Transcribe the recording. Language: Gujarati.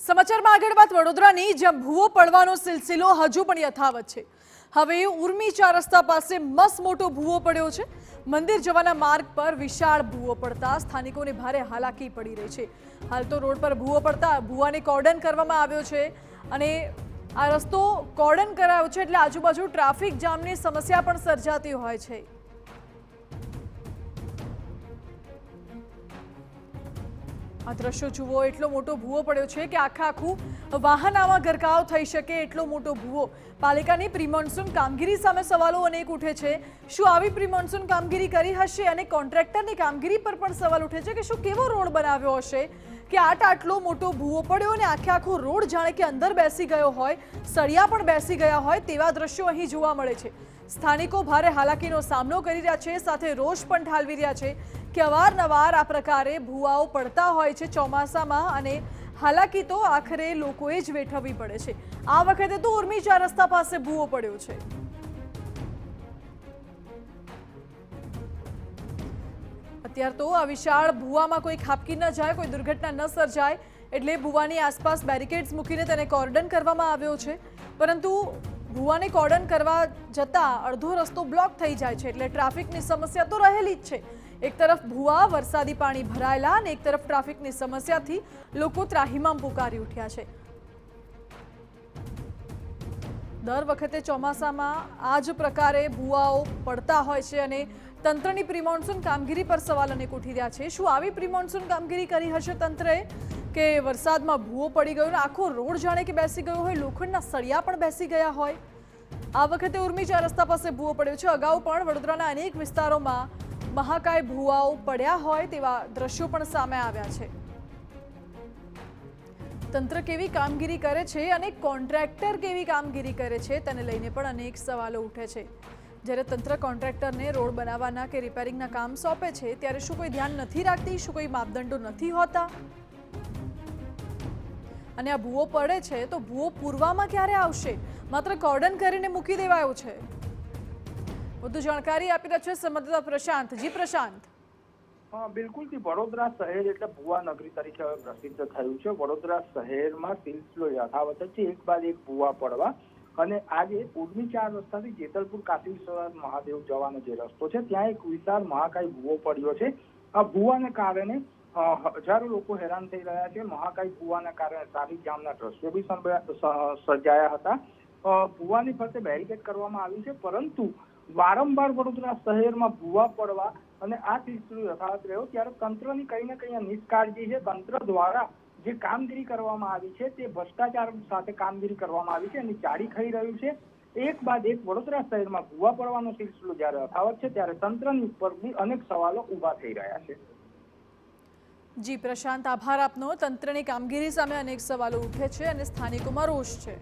સમાચારમાં આગળ વાત વડોદરાની, જ્યાં ભૂવો પડવાનો સિલસિલો હજુ પણ યથાવત છે। હવે ઉર્મી 4 રસ્તા પાસે મસ્ત મોટો ભૂવો પડ્યો છે। મંદિર જવાના માર્ગ પર વિશાળ ભૂવો પડતા સ્થાનિકોને ભારે હાલાકી પડી રહી છે। હાલ તો રોડ પર ભૂવો પડતા ભૂવાને કોર્ડન કરવામાં આવ્યો છે અને આ રસ્તો કોર્ડન કરાયો છે એટલે આજુબાજુ ટ્રાફિક જામની સમસ્યા પણ સર્જાતી હોય છે। આ દ્રશ્યો જુઓ, એટલો મોટો ભૂવો પડ્યો છે કે આખું વાહન આમાં ગરકાવ થઈ શકે એટલો મોટો ભૂવો। પાલિકાની પ્રી મોન્સૂન કામગીરી સામે સવાલો અનેક ઉઠે છે। શું આવી પ્રી મોન્સૂન કામગીરી કરી હશે અને કોન્ટ્રાક્ટરની કામગીરી પર પણ સવાલ ઉઠે છે કે શું કેવો રોડ બનાવ્યો હશે કે આટલો મોટો ભૂવો પડ્યો અને આખો રોડ જાણે કે અંદર બેસી ગયો હોય, સળિયા પણ બેસી ગયા હોય તેવા દ્રશ્યો અહીં જોવા મળે છે। સ્થાનિકો ભારે હાલાકીનો સામનો કરી રહ્યા છે, સાથે રોષ પણ ઠાલવી રહ્યા છે કે અવારનવાર આ પ્રકારે ભૂવાઓ પડતા હોય છે ચોમાસામાં અને હાલાકી તો આખરે લોકોએ જ વેઠવવી પડે છે। આ વખતે તો ઉર્મી 4 રસ્તા પાસે ભૂવો પડ્યો છે। અત્યારે તો આ વિશાળ ભૂવામાં કોઈ ખાબકી ન જાય, કોઈ દુર્ઘટના ન સર્જાય એટલે ભૂવાની આસપાસ બેરિકેડ્સ મૂકીને તેને કોર્ડન કરવામાં આવ્યો છે, પરંતુ ભૂવાને કોર્ડન કરવા જતાં અડધો રસ્તો બ્લોક થઈ જાય છે એટલે ટ્રાફિકની સમસ્યા તો રહેલી જ છે। એક તરફ ભૂવા, વરસાદી પાણી ભરાયેલા અને એક તરફ ટ્રાફિકની સમસ્યાથી લોકો ત્રાહિમામ પુકારી ઉઠ્યા છે। દર વખતે ચોમાસામાં આ જ પ્રકારે ભૂવાઓ પડતા હોય છે અને તંત્રની પ્રી મોન્સૂન કામગીરી પર સવાલ અનેક ઉઠી રહ્યા છે। શું આવી પ્રી મોન્સૂન કામગીરી કરી હશે તંત્રએ કે વરસાદમાં ભૂવો પડી ગયો અને આખો રોડ જાણે કે બેસી ગયો હોય, લોખંડના સળિયા પણ બેસી ગયા હોય? આ વખતે ઉર્મી 4 રસ્તા પાસે ભૂવો પડ્યો છે। અગાઉ પણ વડોદરાના અનેક વિસ્તારોમાં મહાકાય ભૂવાઓ પડ્યા હોય તેવા દ્રશ્યો પણ સામે આવ્યા છે। તંત્ર કેવી કામગીરી કરે છે અને કોન્ટ્રાક્ટર કેવી કામગીરી કરે છે તેને લઈને પણ અનેક સવાલો ઉઠે છે। જ્યારે તંત્ર કોન્ટ્રાક્ટરને રોડ બનાવવાના કે રિપેરિંગના કામ સોંપે છે ત્યારે શું કોઈ ધ્યાન નથી રાખતી? શું કોઈ માપદંડો નથી હોતા? અને આ ભૂવો પડે છે તો ભૂવો પૂરવામાં ક્યારે આવશે? માત્ર કોર્ડન કરીને મૂકી દેવાયો છે। વધુ જાણકારી આપી રહ્યા છે સંવાદદાતા પ્રશાંત। જી પ્રશાંત। બિલકુલ થી વડોદરા શહેર એટલે ભૂવા નગરી તરીકે પ્રસિદ્ધ થયું છે। વડોદરા શહેરમાં સિલસિલો યથાવત છે, એક બાદ એક ભૂવા પડવા અને આજે ઉર્મી 4 રસ્તાથી જેતલપુર કાશીવિશ્વનાથ મહાદેવ જવાનો જે રસ્તો છે ત્યાં એક વિશાળ મહાકાય ભૂવો પડ્યો છે। આ ભૂવાને કારણે હજારો લોકો હેરાન થઈ રહ્યા છે। મહાકાય ભૂવાના કારણે ટ્રાફિક જામના દ્રશ્યો બી સર્જાયા હતા। ભૂવાની ફરતે બેરિકેડ કરવામાં આવ્યું છે, પરંતુ વારંવાર વડોદરા શહેરમાં ભૂવા પડવા અને આ સિલસિલો યથાવત રહ્યો ત્યારે તંત્રની કંઈ ને કંઈ નિષ્કાળજી છે। તંત્ર દ્વારા જે કામગીરી કરવામાં આવી છે તે ભ્રષ્ટાચાર સાથે કામગીરી કરવામાં આવી છે અને ચાડી ખાઈ રહ્યું છે। એક બાદ એક વડોદરા શહેરમાં ભૂવા પડવાનો સિલસિલો જ્યારે યથાવત છે ત્યારે તંત્રની ઉપર બી અનેક સવાલો ઉભા થઈ રહ્યા છે। જી પ્રશાંત, આભાર આપનો। તંત્રની કામગીરી સામે અનેક સવાલો ઉઠે છે અને સ્થાનિકોમાં રોષ છે।